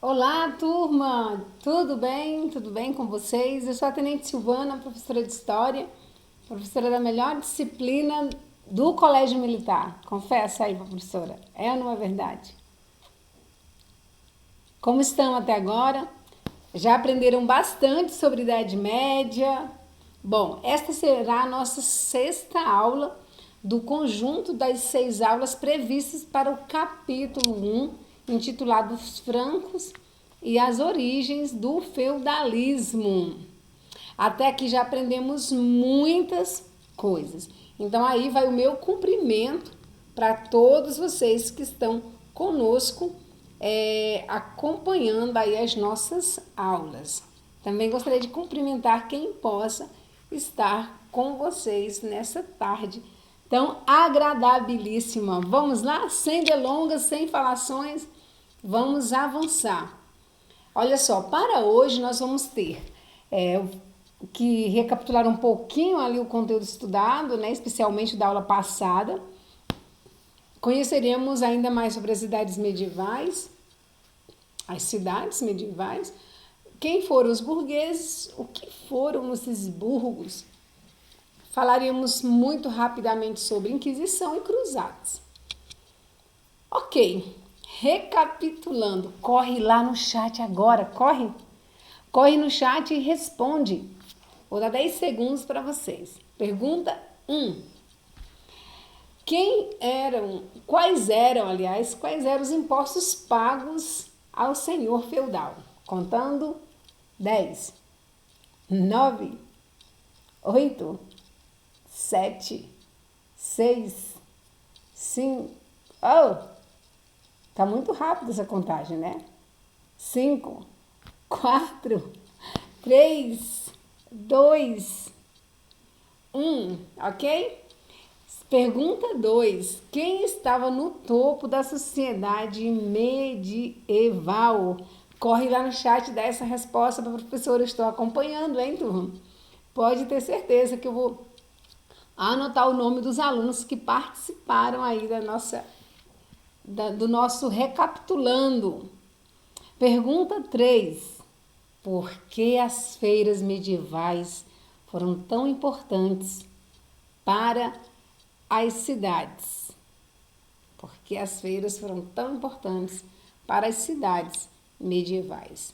Olá, turma! Tudo bem? Tudo bem com vocês? Eu sou a Tenente Silvana, professora de História, professora da melhor disciplina do Colégio Militar. Confessa aí, professora, é ou não é verdade? Como estão até agora? Já aprenderam bastante sobre Idade Média? Bom, esta será a nossa sexta aula do conjunto das 6 aulas previstas para o capítulo 1, intitulado Os Francos e as Origens do Feudalismo. Até aqui já aprendemos muitas coisas. Então aí vai o meu cumprimento para todos vocês que estão conosco acompanhando aí as nossas aulas. Também gostaria de cumprimentar quem possa estar com vocês nessa tarde tão agradabilíssima. Vamos lá? Sem delongas, sem falações, vamos avançar. Olha só, para hoje nós vamos ter que recapitular um pouquinho ali o conteúdo estudado, né, especialmente da aula passada. Conheceremos ainda mais sobre as cidades medievais, quem foram os burgueses, o que foram esses burgos. Falaremos muito rapidamente sobre Inquisição e Cruzadas. Ok, recapitulando, corre lá no chat agora, corre! Corre no chat e responde. Vou dar 10 segundos para vocês. Pergunta 1. Quais eram os impostos pagos ao senhor feudal? Contando 10, 9, 8, 7, 6, 5. Oh, tá muito rápido essa contagem, né? 5, 4, 3, 2, 1, ok? Pergunta 2. Quem estava no topo da sociedade medieval? Corre lá no chat e dá essa resposta para a professora. Eu estou acompanhando, hein, turma? Pode ter certeza que eu vou anotar o nome dos alunos que participaram aí do nosso recapitulando. Pergunta 3. Por que as feiras medievais foram tão importantes para as cidades? Por que as feiras foram tão importantes para as cidades medievais?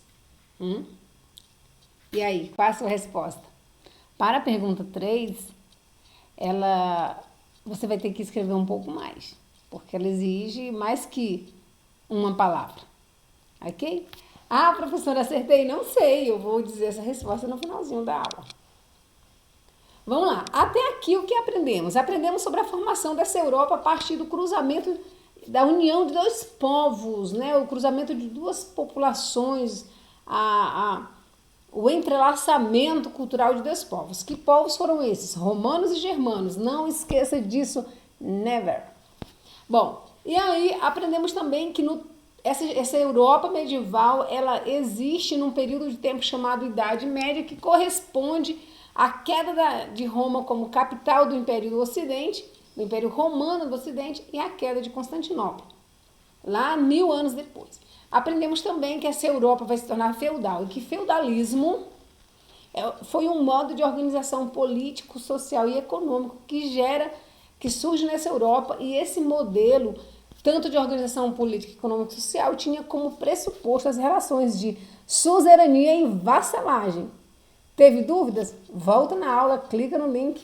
E aí, qual a sua resposta? Para a pergunta 3, você vai ter que escrever um pouco mais, porque ela exige mais que uma palavra, ok? Ah, professora, acertei? Não sei, eu vou dizer essa resposta no finalzinho da aula. Vamos lá, até aqui o que aprendemos? Aprendemos sobre a formação dessa Europa a partir do cruzamento da união de dois povos, né? O cruzamento de duas populações, o entrelaçamento cultural de dois povos. Que povos foram esses? Romanos e germanos, não esqueça disso, never. Bom, e aí aprendemos também que essa Europa medieval, ela existe num período de tempo chamado Idade Média, que corresponde à queda de Roma como capital do Império do Ocidente, do Império Romano do Ocidente, e a queda de Constantinopla, lá 1000 anos depois. Aprendemos também que essa Europa vai se tornar feudal e que feudalismo foi um modo de organização político, social e econômico que surge nessa Europa, e esse modelo tanto de organização política, econômica e social tinha como pressuposto as relações de suzerania e vassalagem. Teve dúvidas? Volta na aula, clica no link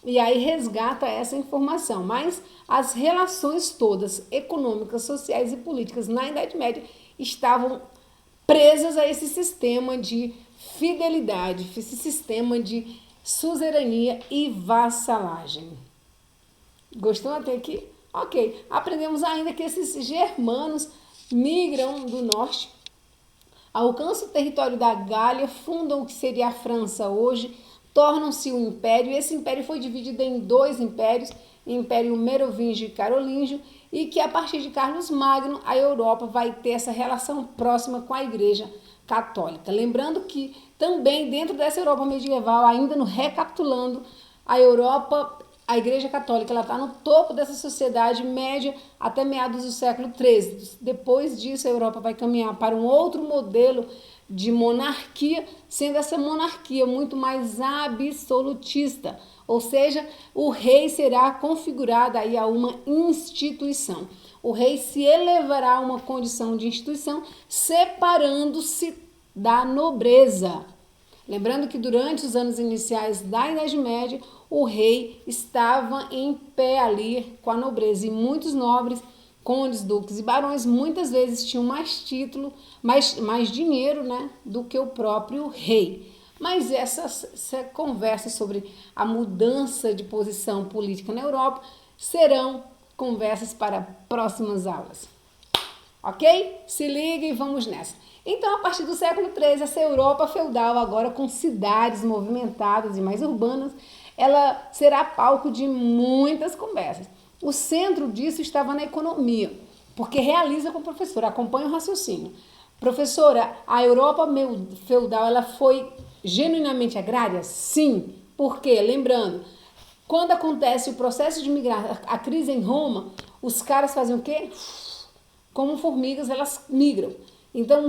e aí resgata essa informação. Mas as relações todas, econômicas, sociais e políticas na Idade Média, estavam presas a esse sistema de fidelidade, esse sistema de suzerania e vassalagem. Gostou até aqui? Ok. Aprendemos ainda que esses germanos migram do norte, alcançam o território da Gália, fundam o que seria a França hoje, tornam-se um império, e esse império foi dividido em 2 impérios, Império Merovingio e Carolíngio, e que a partir de Carlos Magno, a Europa vai ter essa relação próxima com a Igreja Católica. Lembrando que também dentro dessa Europa medieval, ainda no recapitulando, a Europa a Igreja Católica está no topo dessa sociedade média até meados do século XIII. Depois disso, a Europa vai caminhar para um outro modelo de monarquia, sendo essa monarquia muito mais absolutista, ou seja, o rei será configurado aí a uma instituição. O rei se elevará a uma condição de instituição, separando-se da nobreza. Lembrando que durante os anos iniciais da Idade Média, o rei estava em pé ali com a nobreza, e muitos nobres, condes, duques e barões, muitas vezes tinham mais título, mais dinheiro, né, do que o próprio rei. Mas essa conversa sobre a mudança de posição política na Europa serão conversas para próximas aulas. Ok? Se liga e vamos nessa. Então, a partir do século XIII, essa Europa feudal, agora com cidades movimentadas e mais urbanas, ela será palco de muitas conversas. O centro disso estava na economia, porque realiza com a professora, acompanha o raciocínio. Professora, a Europa feudal, ela foi genuinamente agrária? Sim. Por quê? Lembrando, quando acontece o processo de migrar, a crise em Roma, os caras fazem o quê? Como formigas, elas migram. Então,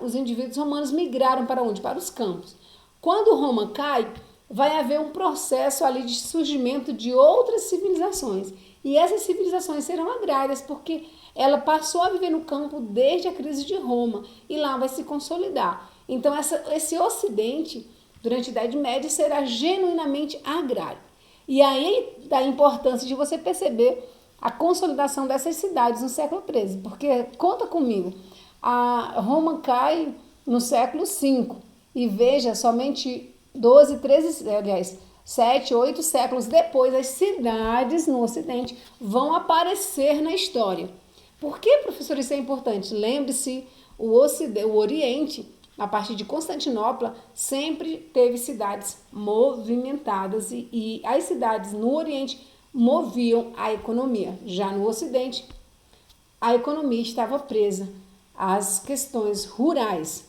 os indivíduos romanos migraram para onde? Para os campos. Quando Roma cai, vai haver um processo ali de surgimento de outras civilizações. E essas civilizações serão agrárias, porque ela passou a viver no campo desde a crise de Roma, e lá vai se consolidar. Então, esse Ocidente, durante a Idade Média, será genuinamente agrário. E aí, da a importância de você perceber a consolidação dessas cidades no século XIII, porque, conta comigo, a Roma cai no século V, e veja, somente 12, 13, aliás, 7, 8 séculos depois, as cidades no Ocidente vão aparecer na história. Por que, professor, isso é importante? Lembre-se, o Oriente, a partir de Constantinopla, sempre teve cidades movimentadas, e as cidades no Oriente moviam a economia. Já no Ocidente, a economia estava presa às questões rurais.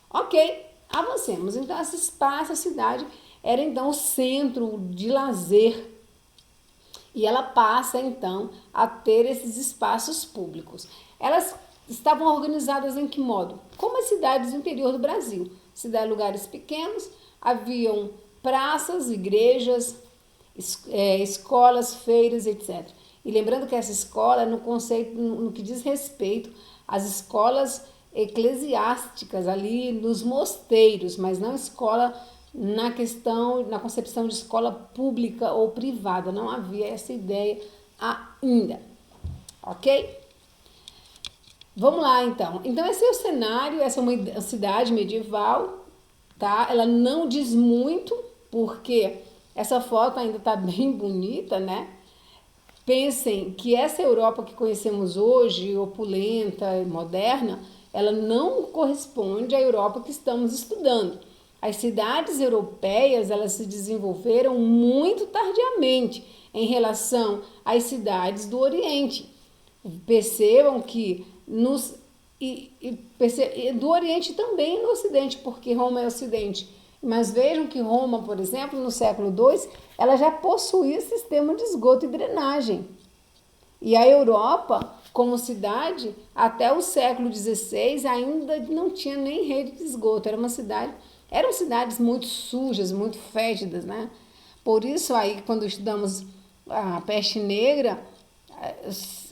Ok, avancemos. Então, essa cidade era então o centro de lazer, e ela passa então a ter esses espaços públicos. Elas estavam organizadas em que modo? Como as cidades do interior do Brasil. Lugares pequenos, haviam praças, igrejas, escolas, feiras, etc. E lembrando que essa escola, no que diz respeito às escolas eclesiásticas ali nos mosteiros, mas não escola na concepção de escola pública ou privada. Não havia essa ideia ainda. Ok? Vamos lá, então. Então, esse é o cenário, essa é uma cidade medieval, tá? Ela não diz muito, porque essa foto ainda está bem bonita, né? Pensem que essa Europa que conhecemos hoje, opulenta e moderna, ela não corresponde à Europa que estamos estudando. As cidades europeias, elas se desenvolveram muito tardiamente em relação às cidades do Oriente. Percebam que do Oriente também no Ocidente, porque Roma é Ocidente. Mas vejam que Roma, por exemplo, no século II, ela já possuía sistema de esgoto e drenagem. E a Europa, como cidade, até o século XVI ainda não tinha nem rede de esgoto. Eram cidades muito sujas, muito fétidas, né? Por isso aí, quando estudamos a peste negra,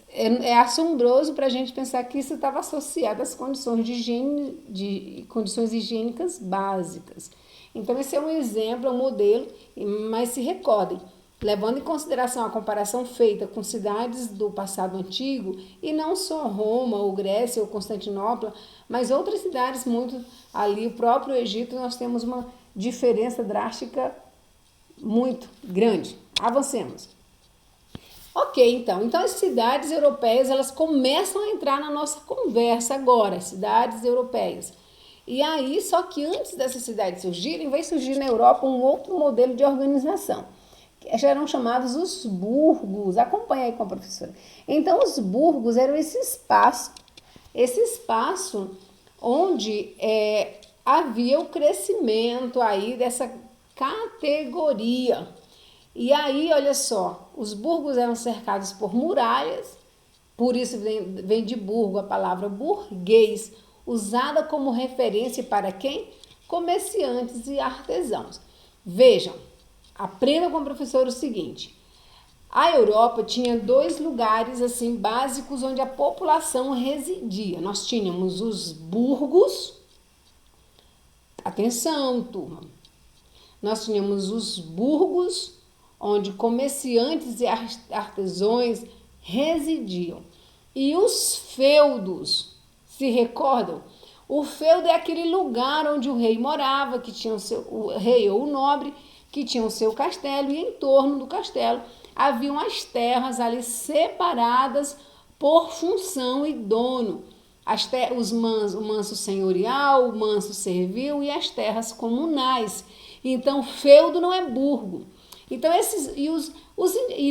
é assombroso para a gente pensar que isso estava associado às condições de higiene, condições higiênicas básicas. Então, esse é um exemplo, é um modelo, mas se recordem, levando em consideração a comparação feita com cidades do passado antigo, e não só Roma, ou Grécia, ou Constantinopla, mas outras cidades muito ali, o próprio Egito, nós temos uma diferença drástica muito grande. Avancemos. Ok, então as cidades europeias, elas começam a entrar na nossa conversa agora, as cidades europeias. E aí, só que antes dessas cidades surgirem, vai surgir na Europa um outro modelo de organização, que já eram chamados os burgos. Acompanha aí com a professora. Então, os burgos eram esse espaço onde havia o crescimento aí dessa categoria. E aí, olha só, os burgos eram cercados por muralhas, por isso vem de burgo a palavra burguês, usada como referência para quem? Comerciantes e artesãos. Vejam, aprendam com o professor o seguinte: a Europa tinha 2 lugares assim básicos onde a população residia. Nós tínhamos os burgos, atenção, turma. Nós tínhamos os burgos, onde comerciantes e artesãos residiam. E os feudos, se recordam? O feudo é aquele lugar onde o rei morava, que tinha o rei ou o nobre, que tinha o seu castelo, e em torno do castelo haviam as terras ali separadas por função e dono. O manso senhorial, o manso servil e as terras comunais. Então, feudo não é burgo. Então,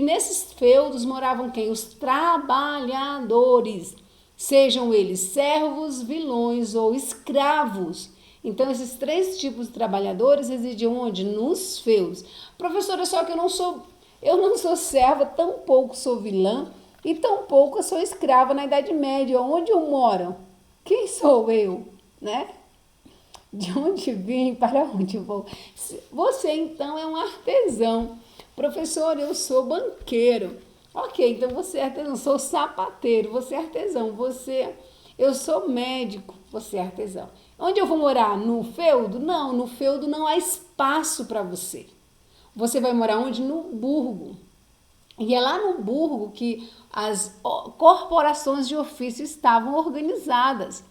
nesses feudos moravam quem? Os trabalhadores, sejam eles servos, vilões ou escravos. Então, esses 3 tipos de trabalhadores residiam onde? Nos feudos. Professora, só que eu não sou serva, tampouco sou vilã e tampouco eu sou escrava na Idade Média. Onde eu moro? Quem sou eu, né? De onde vim, para onde vou? Você, então, é um artesão. Professor, eu sou banqueiro. Ok, então você é artesão. Eu sou sapateiro, você é artesão. Eu sou médico, você é artesão. Onde eu vou morar? No feudo? Não, no feudo não há espaço para você. Você vai morar onde? No burgo. E é lá no burgo que as corporações de ofício estavam organizadas.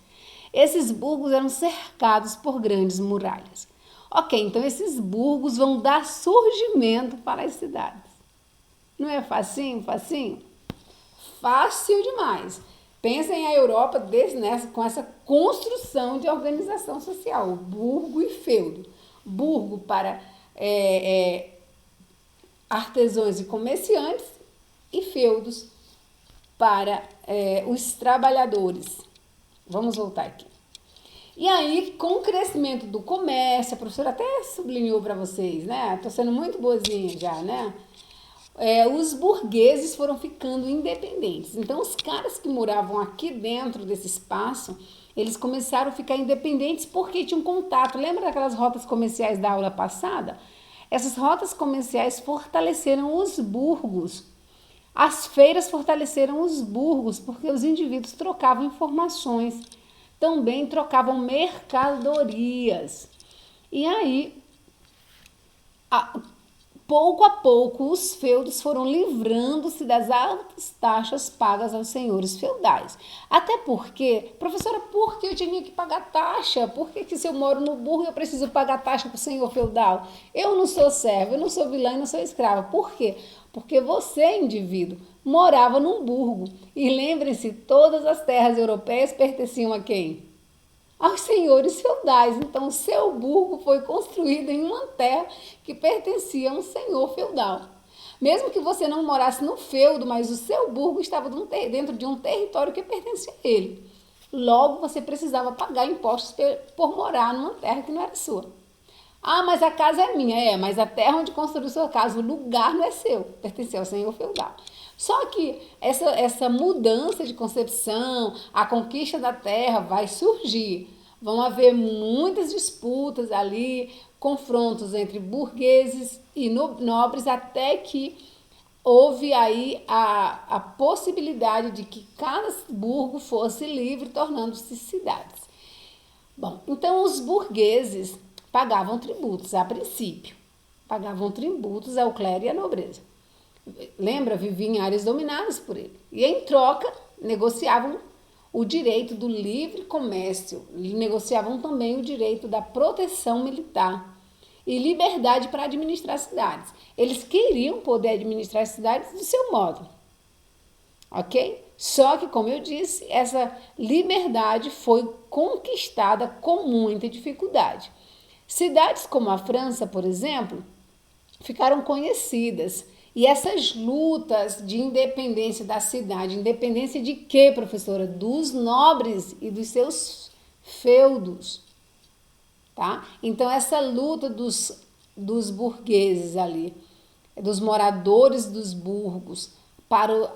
Esses burgos eram cercados por grandes muralhas. Ok, então esses burgos vão dar surgimento para as cidades. Não é facinho, facinho? Fácil demais. Pensem a Europa com essa construção de organização social, burgo e feudo. Burgo para artesãos e comerciantes e feudos para os trabalhadores. Vamos voltar aqui. E aí, com o crescimento do comércio, a professora até sublinhou para vocês, né? Estou sendo muito boazinha já, né? Os burgueses foram ficando independentes. Então, os caras que moravam aqui dentro desse espaço, eles começaram a ficar independentes porque tinham contato. Lembra daquelas rotas comerciais da aula passada? Essas rotas comerciais fortaleceram os burgos. As feiras fortaleceram os burgos porque os indivíduos trocavam informações, também trocavam mercadorias. E aí, pouco a pouco, os feudos foram livrando-se das altas taxas pagas aos senhores feudais. Até porque, professora, por que eu tinha que pagar taxa? Por que se eu moro no burgo eu preciso pagar taxa para o senhor feudal? Eu não sou serva, eu não sou vilã e não sou escrava. Por quê? Porque você, indivíduo, morava num burgo. E lembrem-se, todas as terras europeias pertenciam a quem? Aos senhores feudais. Então, o seu burgo foi construído em uma terra que pertencia a um senhor feudal. Mesmo que você não morasse no feudo, mas o seu burgo estava dentro de um território que pertencia a ele. Logo, você precisava pagar impostos por morar numa terra que não era sua. Ah, mas a casa é minha. Mas a terra onde construiu sua casa, o lugar não é seu, pertencia ao senhor feudal. Só que essa mudança de concepção, a conquista da terra vai surgir. Vão haver muitas disputas ali, confrontos entre burgueses e nobres, até que houve aí a possibilidade de que cada burgo fosse livre, tornando-se cidades. Bom, então os burgueses pagavam tributos a princípio. Pagavam tributos ao clero e à nobreza. Lembra? Viviam em áreas dominadas por ele. E em troca, negociavam o direito do livre comércio. Negociavam também o direito da proteção militar e liberdade para administrar cidades. Eles queriam poder administrar as cidades do seu modo. Ok? Só que, como eu disse, essa liberdade foi conquistada com muita dificuldade. Cidades como a França, por exemplo, ficaram conhecidas. E essas lutas de independência da cidade, independência de quê, professora? Dos nobres e dos seus feudos, tá? Então, essa luta dos burgueses ali dos moradores dos burgos para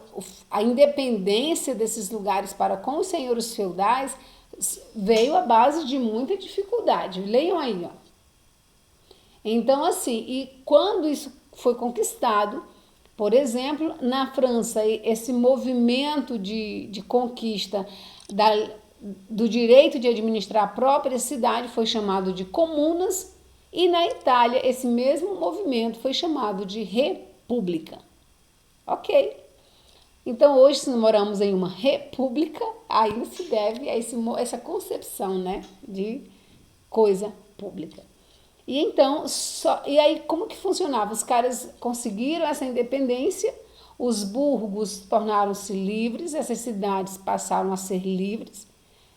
a independência desses lugares para com os senhores feudais veio à base de muita dificuldade. Leiam aí, ó. Então, assim, e quando isso foi conquistado, por exemplo, na França, esse movimento de conquista do direito de administrar a própria cidade foi chamado de comunas, e na Itália esse mesmo movimento foi chamado de república. Ok. Então hoje, se moramos em uma república, aí se deve a essa concepção, né, de coisa pública. E então, e aí como que funcionava? Os caras conseguiram essa independência, os burgos tornaram-se livres, essas cidades passaram a ser livres.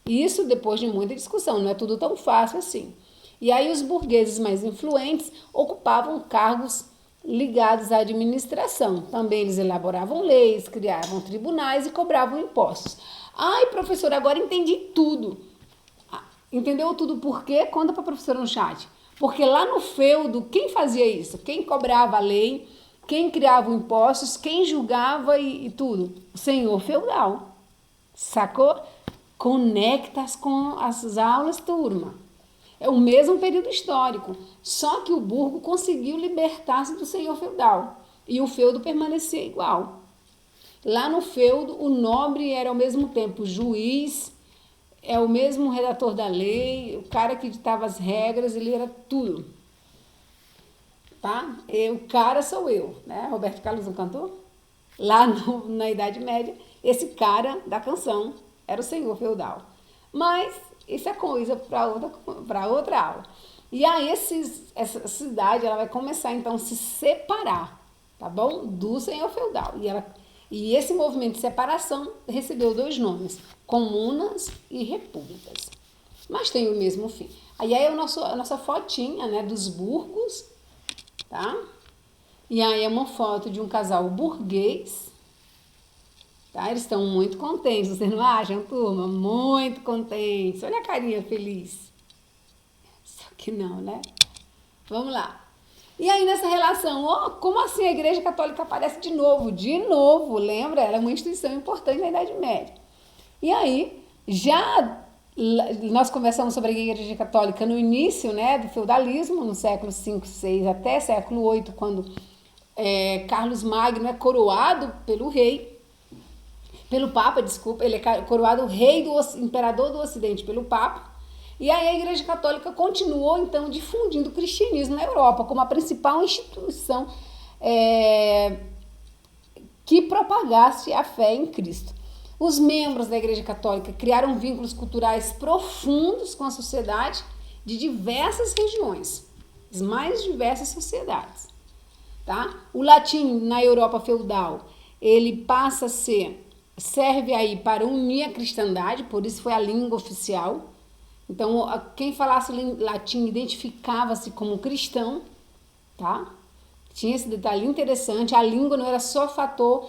Isso depois de muita discussão, não é tudo tão fácil assim. E aí os burgueses mais influentes ocupavam cargos ligados à administração. Também eles elaboravam leis, criavam tribunais e cobravam impostos. Ai, professora, agora entendi tudo. Entendeu tudo por quê? Conta para a professora no chat. Porque lá no feudo, quem fazia isso? Quem cobrava a lei, quem criava os impostos, quem julgava e tudo? O senhor feudal. Sacou? Conectas com as aulas, turma. É o mesmo período histórico, só que o burgo conseguiu libertar-se do senhor feudal e o feudo permanecia igual. Lá no feudo, o nobre era ao mesmo tempo juiz, é o mesmo redator da lei, o cara que ditava as regras, ele era tudo. Tá? O cara sou eu, né? Roberto Carlos não cantou? Lá na Idade Média, esse cara da canção era o senhor feudal. Mas isso é coisa para outra aula. E aí essa cidade ela vai começar então a se separar, tá bom? Do senhor feudal. E esse movimento de separação recebeu 2 nomes, comunas e repúblicas. Mas tem o mesmo fim. Aí é a nossa fotinha, né, dos burgos, tá? E aí é uma foto de um casal burguês, tá? Eles estão muito contentes, vocês não acham, turma? Muito contentes. Olha a carinha feliz. Só que não, né? Vamos lá. E aí nessa relação, como assim a Igreja Católica aparece de novo? De novo, lembra? Ela é uma instituição importante na Idade Média. E aí, nós conversamos sobre a Igreja Católica no início, né, do feudalismo, no século V, VI até século VIII, quando Carlos Magno é coroado pelo Papa, desculpa, ele é coroado imperador do Ocidente pelo Papa. E aí a Igreja Católica continuou, então, difundindo o cristianismo na Europa como a principal instituição que propagasse a fé em Cristo. Os membros da Igreja Católica criaram vínculos culturais profundos com a sociedade de diversas regiões, as mais diversas sociedades. Tá? O latim na Europa feudal, ele passa a serve aí para unir a cristandade, por isso foi a língua oficial. Então, quem falasse latim identificava-se como cristão, tá? Tinha esse detalhe interessante, a língua não era só fator,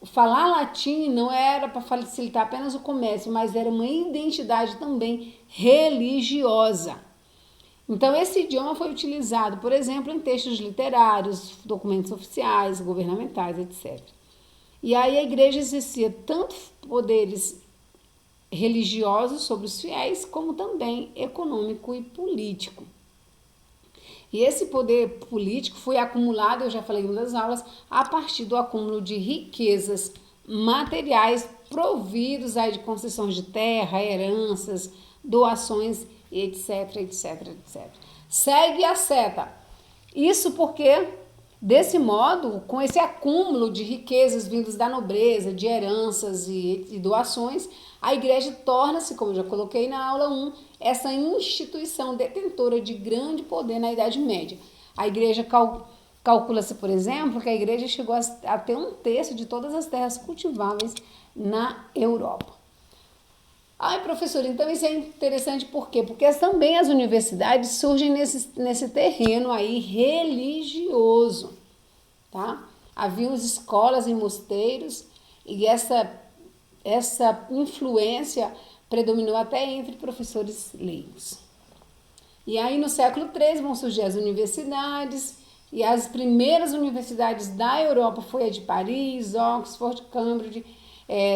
falar latim não era para facilitar apenas o comércio, mas era uma identidade também religiosa. Então, esse idioma foi utilizado, por exemplo, em textos literários, documentos oficiais, governamentais, etc. E aí a igreja exercia tanto poderes religiosos sobre os fiéis, como também econômico e político. E esse poder político foi acumulado, eu já falei em uma das aulas, a partir do acúmulo de riquezas materiais providos aí de concessões de terra, heranças, doações, etc, etc, etc. Segue a seta. Isso porque, desse modo, com esse acúmulo de riquezas vindos da nobreza, de heranças e doações, a igreja torna-se, como eu já coloquei na aula 1, essa instituição detentora de grande poder na Idade Média. A igreja calcula-se, por exemplo, que a igreja chegou a ter 1/3 de todas as terras cultiváveis na Europa. Ai, professor, então isso é interessante por quê? Porque também as universidades surgem nesse terreno aí religioso, tá? Haviam escolas em mosteiros e essa influência predominou até entre professores leigos. E aí no século III vão surgir as universidades e as primeiras universidades da Europa foi a de Paris, Oxford, Cambridge,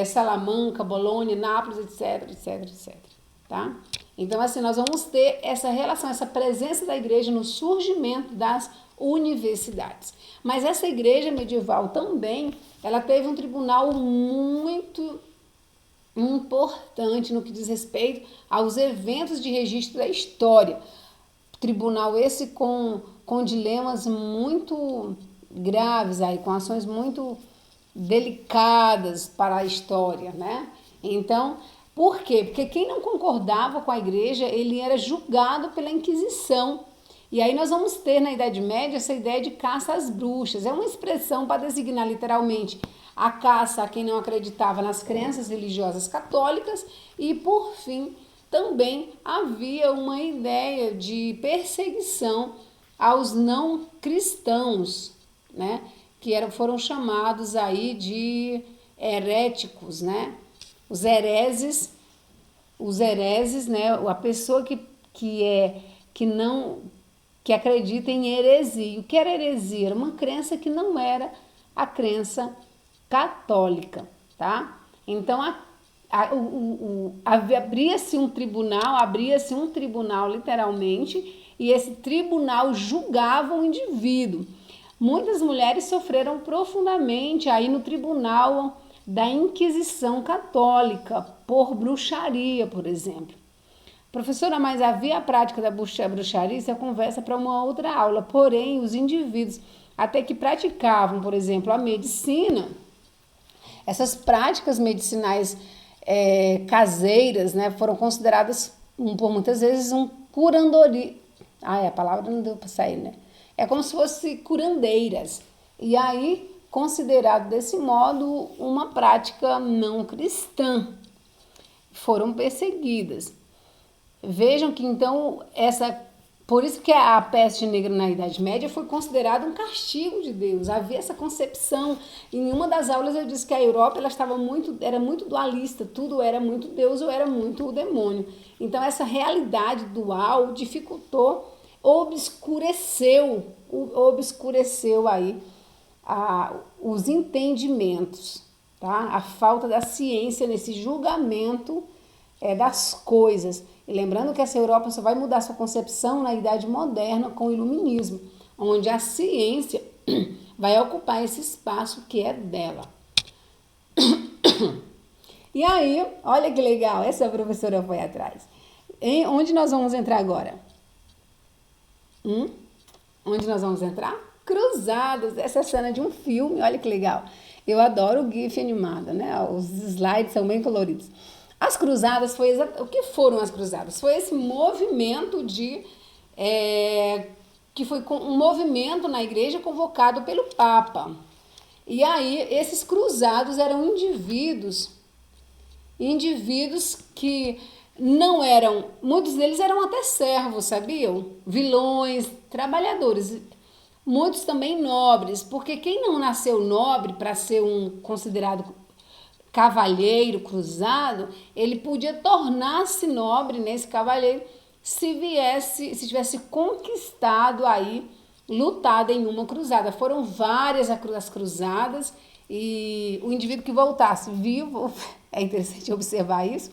Salamanca, Bolonha, Nápoles, etc, etc, etc. Tá? Então, assim, nós vamos ter essa relação, essa presença da igreja no surgimento das universidades. Mas essa igreja medieval também, ela teve um tribunal muito importante no que diz respeito aos eventos de registro da história. Tribunal esse com dilemas muito graves aí, com ações muito delicadas para a história, né? Então, por quê? Porque quem não concordava com a igreja, ele era julgado pela Inquisição. E aí nós vamos ter na Idade Média essa ideia de caça às bruxas. É uma expressão para designar literalmente a caça a quem não acreditava nas crenças religiosas católicas e, por fim, também havia uma ideia de perseguição aos não cristãos, né? Que foram chamados aí de heréticos, né? Os hereses, né? A pessoa que acredita em heresia. O que era heresia? Era uma crença que não era a crença católica, tá? Então, abria-se um tribunal literalmente, e esse tribunal julgava o indivíduo. Muitas mulheres sofreram profundamente aí no tribunal da Inquisição Católica, por bruxaria, por exemplo. Professora, mas havia a prática da bruxaria? Isso é conversa para uma outra aula. Porém, os indivíduos, até que praticavam, por exemplo, a medicina, essas práticas medicinais caseiras, né, foram consideradas, por muitas vezes, um curandorismo. A palavra não deu para sair, né? É como se fosse curandeiras. E aí, considerado desse modo uma prática não cristã. Foram perseguidas. Vejam que então por isso que a peste negra na Idade Média foi considerada um castigo de Deus. Havia essa concepção. Em uma das aulas eu disse que a Europa era muito dualista, tudo era muito Deus ou era muito o demônio. Então essa realidade dual dificultou, obscureceu aí os entendimentos, tá? A falta da ciência nesse julgamento das coisas. E lembrando que essa Europa só vai mudar sua concepção na Idade Moderna com o Iluminismo, onde a ciência vai ocupar esse espaço que é dela. E aí, olha que legal, essa professora foi atrás. Onde nós vamos entrar agora? Onde nós vamos entrar? Cruzadas, essa cena de um filme, olha que legal. Eu adoro o GIF animado, né? Os slides são bem coloridos. As cruzadas, o que foram as cruzadas? Foi esse movimento que foi um movimento na igreja convocado pelo Papa. E aí, esses cruzados eram indivíduos que não eram, muitos deles eram até servos, sabiam? Vilões, trabalhadores, muitos também nobres, porque quem não nasceu nobre para ser considerado cavalheiro cruzado, ele podia tornar-se nobre nesse cavalheiro se tivesse conquistado aí, lutado em uma cruzada. Foram várias as cruzadas e o indivíduo que voltasse vivo, é interessante observar isso,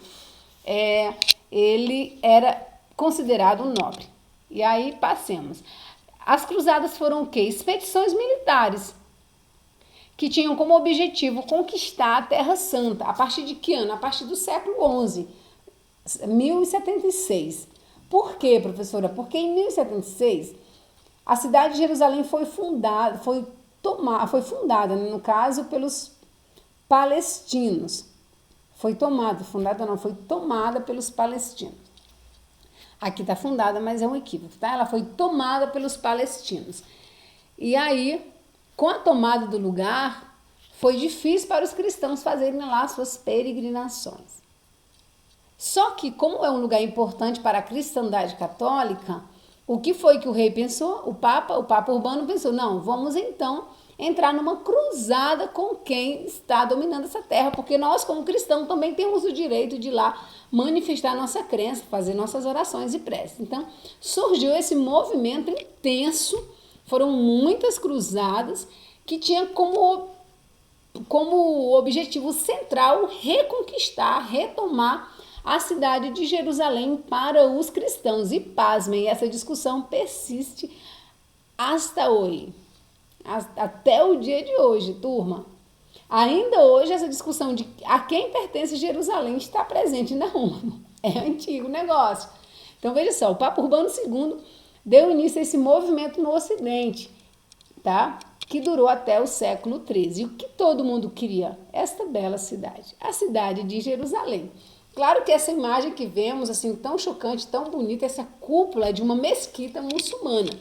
ele era considerado um nobre. E aí passemos. As cruzadas foram o quê? Expedições militares que tinham como objetivo conquistar a Terra Santa. A partir de que ano? A partir do século XI, 1076. Por quê, professora? Porque em 1076 a cidade de Jerusalém foi fundada, no caso, pelos palestinos. Foi tomada pelos palestinos. Aqui está fundada, mas é um equívoco, tá? Ela foi tomada pelos palestinos. E aí, com a tomada do lugar, foi difícil para os cristãos fazerem lá suas peregrinações. Só que, como é um lugar importante para a cristandade católica, o que foi que o rei pensou? O Papa Urbano pensou, não, vamos então entrar numa cruzada com quem está dominando essa terra, porque nós, como cristãos, também temos o direito de ir lá manifestar nossa crença, fazer nossas orações e preces. Então, surgiu esse movimento intenso Foram muitas cruzadas que tinham como objetivo central reconquistar, retomar a cidade de Jerusalém para os cristãos. E pasmem, essa discussão persiste hasta hoje, até o dia de hoje, turma. Ainda hoje essa discussão de a quem pertence Jerusalém está presente na ONU. É antigo negócio. Então veja só, o Papa Urbano II deu início a esse movimento no Ocidente, tá? Que durou até o século XIII. E o que todo mundo queria? Esta bela cidade, a cidade de Jerusalém. Claro que essa imagem que vemos, assim, tão chocante, tão bonita, essa cúpula é de uma mesquita muçulmana.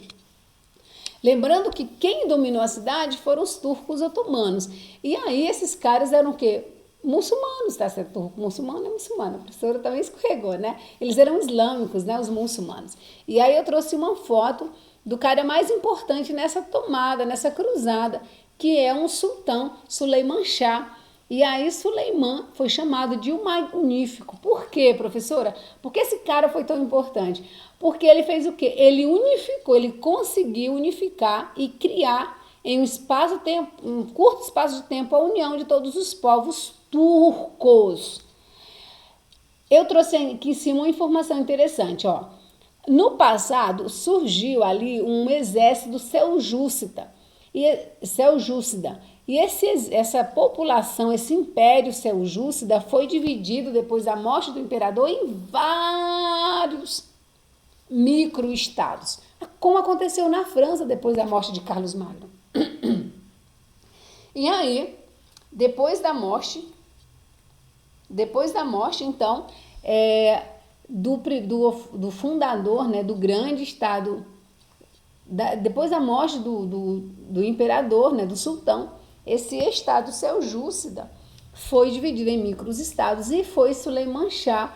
Lembrando que quem dominou a cidade foram os turcos otomanos. E aí esses caras eram o quê? Muçulmanos, tá certo? Turco muçulmano é muçulmano, a professora também escorregou, né? Eles eram islâmicos, né? Os muçulmanos. E aí eu trouxe uma foto do cara mais importante nessa tomada, nessa cruzada, que é um sultão, Suleiman Shah. E aí Suleiman foi chamado de o Magnífico. Por quê, professora? Porque esse cara foi tão importante. Porque ele fez o quê? Ele unificou, ele conseguiu unificar e criar em um curto espaço de tempo a união de todos os povos turcos. Eu trouxe aqui em cima uma informação interessante, ó. No passado surgiu ali um exército seljúcida. E essa população, esse império seljúcida foi dividido depois da morte do imperador em vários microestados, como aconteceu na França depois da morte de Carlos Magno. E aí, depois da morte, então, do fundador, né, do grande estado, depois da morte do imperador, né, do sultão, esse estado seljúcida foi dividido em microestados e foi Suleiman Shah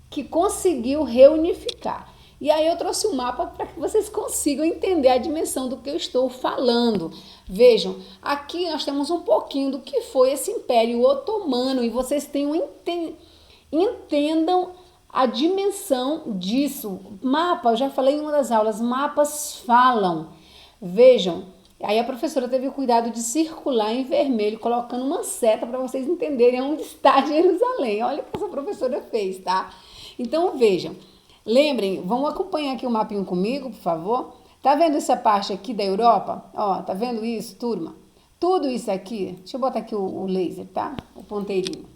que conseguiu reunificar. E aí eu trouxe um mapa para que vocês consigam entender a dimensão do que eu estou falando. Vejam, aqui nós temos um pouquinho do que foi esse Império Otomano e vocês entendam a dimensão disso. Mapa, eu já falei em uma das aulas, mapas falam. Vejam, aí a professora teve o cuidado de circular em vermelho, colocando uma seta para vocês entenderem onde está Jerusalém. Olha o que essa professora fez, tá? Então vejam. Lembrem, vão acompanhar aqui o mapinho comigo, por favor. Tá vendo essa parte aqui da Europa? Ó, tá vendo isso, turma? Tudo isso aqui, deixa eu botar aqui o laser, tá? O ponteirinho.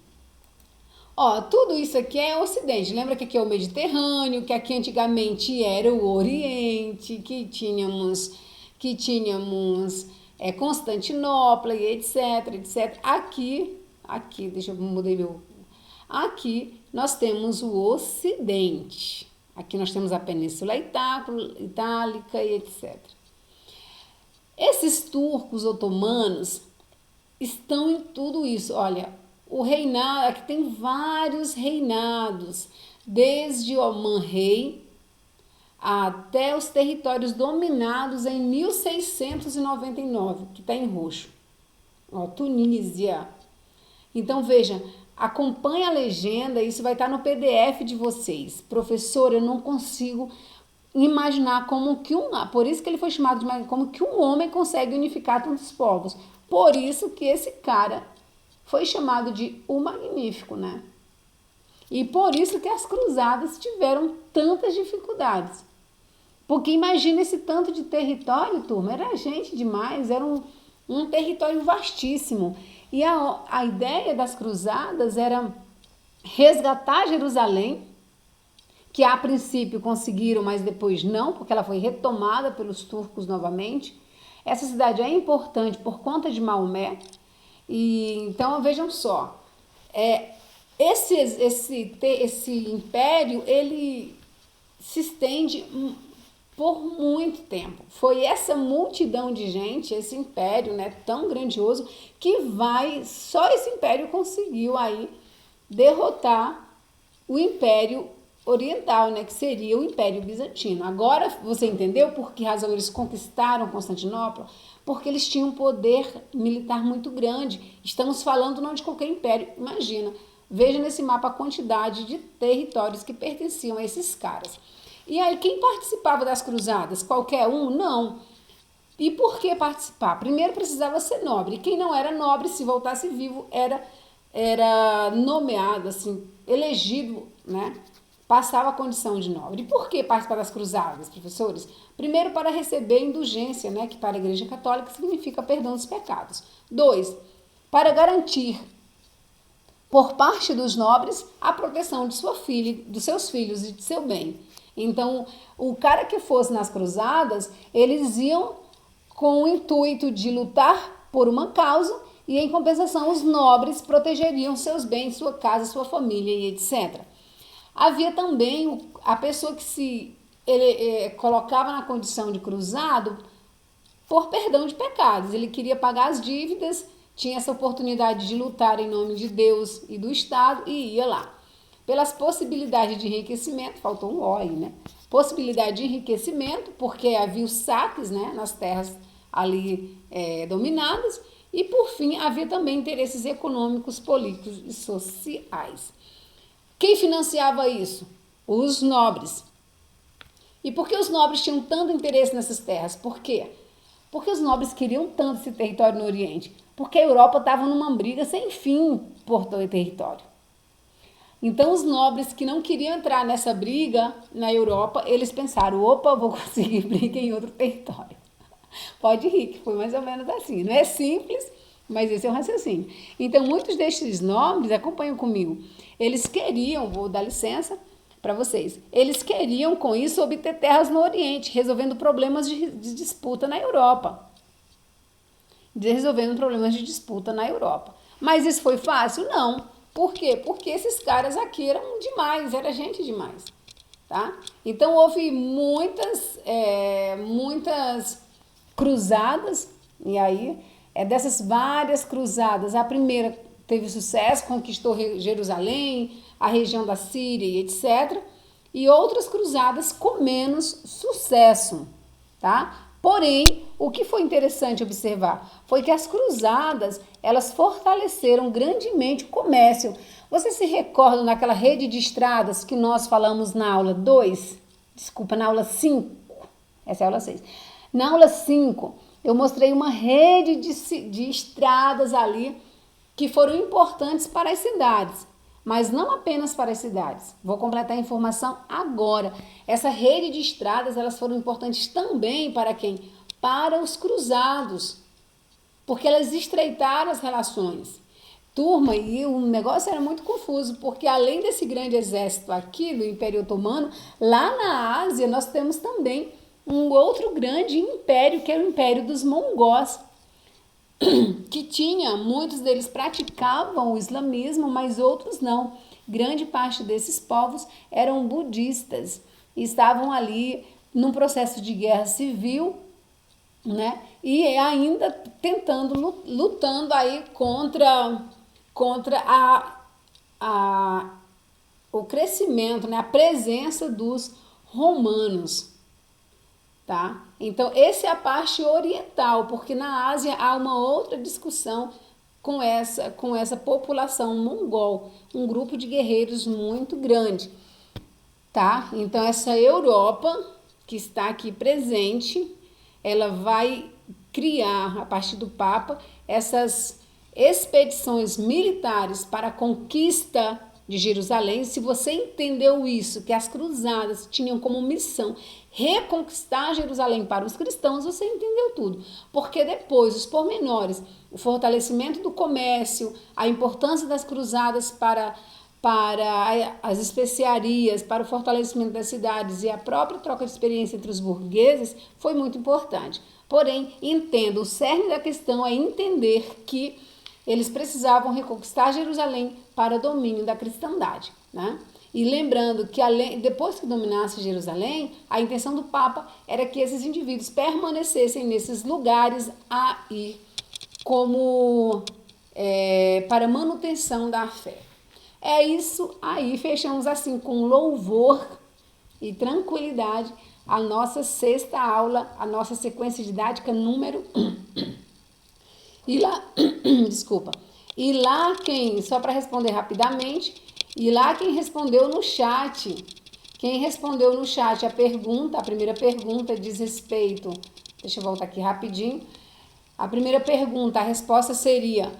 Ó, tudo isso aqui é o Ocidente. Lembra que aqui é o Mediterrâneo, que aqui antigamente era o Oriente, que tínhamos Constantinopla e etc. Aqui, deixa eu mudar meu... Aqui nós temos o Ocidente. Aqui nós temos a Península Itálica e etc. Esses turcos otomanos estão em tudo isso. Olha, o reinado, aqui tem vários reinados, desde Oman Rei até os territórios dominados em 1699, que está em roxo. Ó, Tunísia. Então, veja, acompanhe a legenda, isso vai estar no PDF de vocês. Professora, eu não consigo imaginar por isso que ele foi chamado de como que um homem consegue unificar tantos povos. Por isso que esse cara foi chamado de o Magnífico, né? E por isso que as cruzadas tiveram tantas dificuldades. Porque imagina esse tanto de território, turma, era gente demais, era um território vastíssimo. E a ideia das cruzadas era resgatar Jerusalém, que a princípio conseguiram, mas depois não, porque ela foi retomada pelos turcos novamente. Essa cidade é importante por conta de Maomé. E então vejam só, esse império ele se estende por muito tempo. Foi essa multidão de gente, esse império, né, tão grandioso, que só esse império conseguiu aí derrotar o Império Oriental, né, que seria o Império Bizantino. Agora você entendeu por que razão eles conquistaram Constantinopla? Porque eles tinham um poder militar muito grande. Estamos falando não de qualquer império, imagina. Veja nesse mapa a quantidade de territórios que pertenciam a esses caras. E aí, quem participava das cruzadas? Qualquer um? Não. E por que participar? Primeiro precisava ser nobre. Quem não era nobre, se voltasse vivo, era nomeado, assim, elegido, né? Passava a condição de nobre. E por que participar das cruzadas, professores? Primeiro, para receber indulgência, né? Que para a Igreja Católica significa perdão dos pecados. 2, para garantir por parte dos nobres a proteção de sua filha, dos seus filhos e de seu bem. Então, o cara que fosse nas cruzadas, eles iam com o intuito de lutar por uma causa e, em compensação, os nobres protegeriam seus bens, sua casa, sua família e etc. Havia também a pessoa que se colocava na condição de cruzado por perdão de pecados. Ele queria pagar as dívidas, tinha essa oportunidade de lutar em nome de Deus e do Estado e ia lá. Pelas possibilidades de enriquecimento, faltou um O aí, né? Possibilidade de enriquecimento, porque havia os saques, né, nas terras ali dominadas, e por fim havia também interesses econômicos, políticos e sociais. Quem financiava isso? Os nobres. E por que os nobres tinham tanto interesse nessas terras? Por quê? Porque os nobres queriam tanto esse território no Oriente? Porque a Europa estava numa briga sem fim por todo o território. Então, os nobres que não queriam entrar nessa briga na Europa, eles pensaram, opa, vou conseguir briga em outro território. Pode rir, que foi mais ou menos assim. Não é simples, mas esse é o raciocínio. Então, muitos destes nobres, acompanham comigo, eles queriam, vou dar licença para vocês, eles queriam com isso obter terras no Oriente, resolvendo problemas de disputa na Europa. Resolvendo problemas de disputa na Europa. Mas isso foi fácil? Não. Por quê? Porque esses caras aqui eram demais, era gente demais, tá? Então houve muitas cruzadas, e aí dessas várias cruzadas, a primeira teve sucesso, conquistou Jerusalém, a região da Síria e etc. E outras cruzadas com menos sucesso, tá? Porém, o que foi interessante observar foi que as cruzadas, elas fortaleceram grandemente o comércio. Você se recorda naquela rede de estradas que nós falamos na aula 2? Desculpa, na aula 5. Essa é a aula 6. Na aula 5, eu mostrei uma rede de estradas ali que foram importantes para as cidades. Mas não apenas para as cidades. Vou completar a informação agora. Essa rede de estradas, elas foram importantes também para quem? Para os cruzados. Porque elas estreitaram as relações. Turma, e o negócio era muito confuso, porque além desse grande exército aqui do Império Otomano, lá na Ásia nós temos também um outro grande império, que é o Império dos Mongós, que tinha, muitos deles praticavam o islamismo, mas outros não. Grande parte desses povos eram budistas e estavam ali num processo de guerra civil, né? E ainda lutando aí contra o crescimento, né? A presença dos romanos. Tá? Então, essa é a parte oriental, porque na Ásia há uma outra discussão com essa população mongol, um grupo de guerreiros muito grande, tá? Então, essa Europa que está aqui presente, ela vai criar, a partir do Papa, essas expedições militares para a conquista de Jerusalém. Se você entendeu isso, que as cruzadas tinham como missão reconquistar Jerusalém para os cristãos, você entendeu tudo. Porque depois, os pormenores, o fortalecimento do comércio, a importância das cruzadas para as especiarias, para o fortalecimento das cidades e a própria troca de experiência entre os burgueses, foi muito importante. Porém, entendo, o cerne da questão é entender que eles precisavam reconquistar Jerusalém para o domínio da cristandade, né? E lembrando que depois que dominasse Jerusalém, a intenção do Papa era que esses indivíduos permanecessem nesses lugares aí como para manutenção da fé. É isso aí, fechamos assim com louvor e tranquilidade a nossa sexta aula, a nossa sequência didática número 1. E lá, desculpa, e lá só para responder rapidamente, e lá quem respondeu no chat a primeira pergunta diz respeito Deixa eu voltar aqui rapidinho. A primeira pergunta, a resposta seria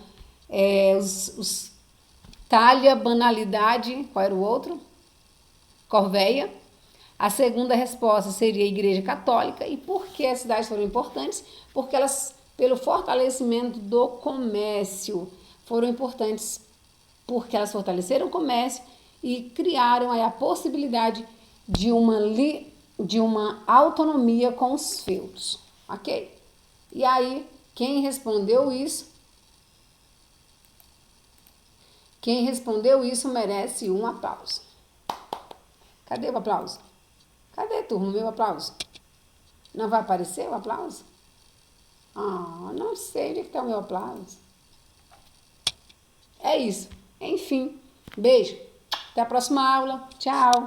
os talha, banalidade, qual era o outro? Corvéia. A segunda resposta seria a Igreja Católica. E por que as cidades foram importantes? Porque elas, pelo fortalecimento do comércio, foram importantes porque elas fortaleceram o comércio e criaram aí a possibilidade de uma autonomia com os feudos, ok? E aí, quem respondeu isso merece um aplauso. Cadê o aplauso? Cadê, turma, o meu aplauso? Não vai aparecer o aplauso? Ah, não sei onde é que está o meu aplauso. É isso. Enfim, beijo. Até a próxima aula. Tchau.